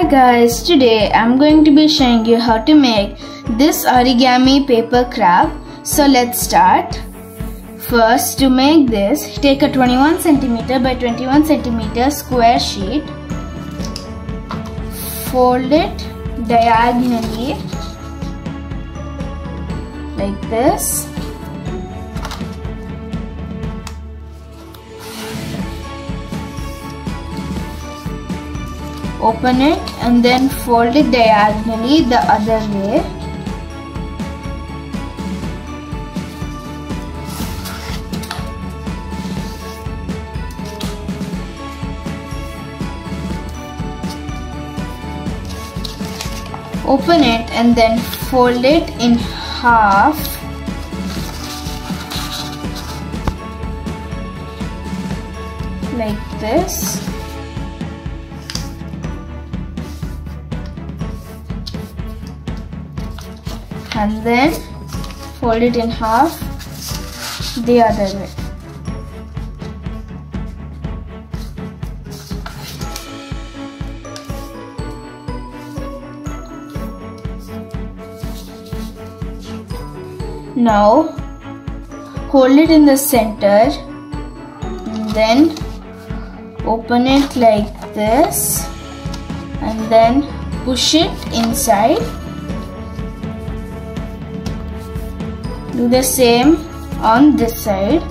Hi guys, today I'm going to be showing you how to make this origami paper crab. So let's start. First, to make this, take a 21 cm by 21 cm square sheet. Fold it diagonally like this. Open it and then fold it diagonally the other way. Open it and then fold it in half. Like this. And then fold it in half the other way. Now hold it in the center and then open it like this and then push it inside. Do the same on this side.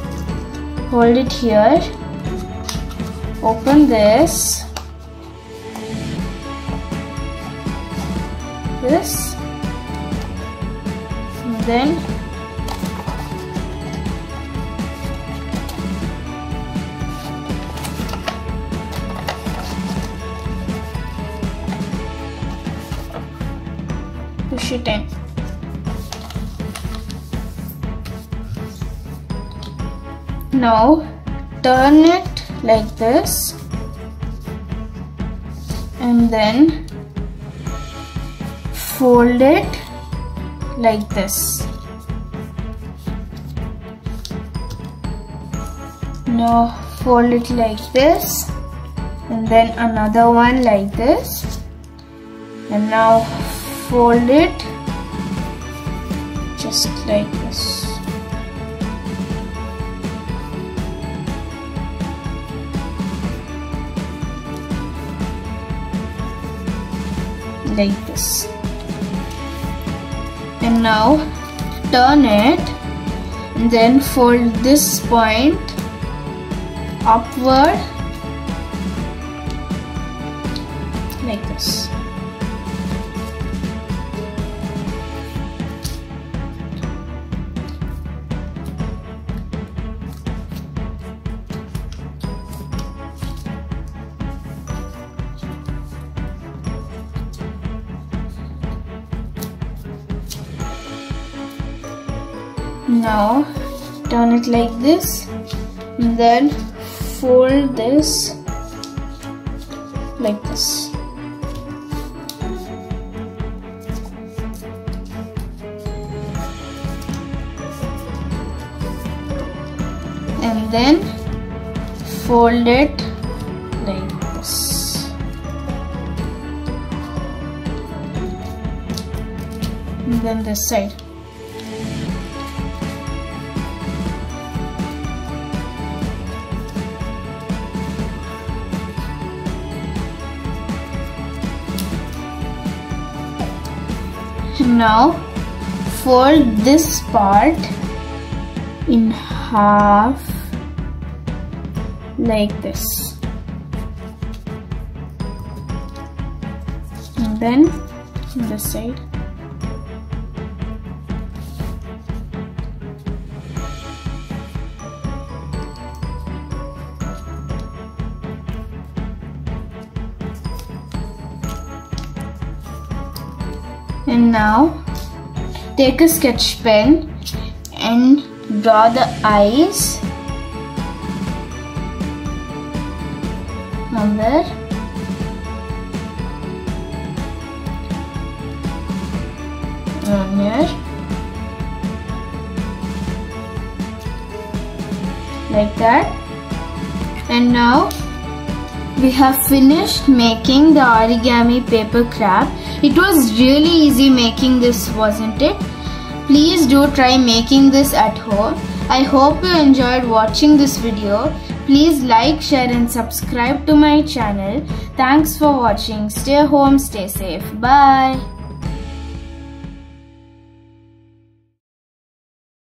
Hold it here. Open this. And then push it in. Now turn it like this and then fold it like this. Now fold it like this and then another one like this, and now fold it just like this. Like this. And now turn it and then fold this point upward like this. Now turn it like this and then fold this like this. And then fold it like this. And then this side. Now fold this part in half like this, and then this side. And now take a sketch pen and draw the eyes on there. On here. Like that. And now we have finished making the origami paper crab. It was really easy making this, wasn't it? Please do try making this at home. I hope you enjoyed watching this video. Please like, share and subscribe to my channel. Thanks for watching. Stay home, stay safe. Bye.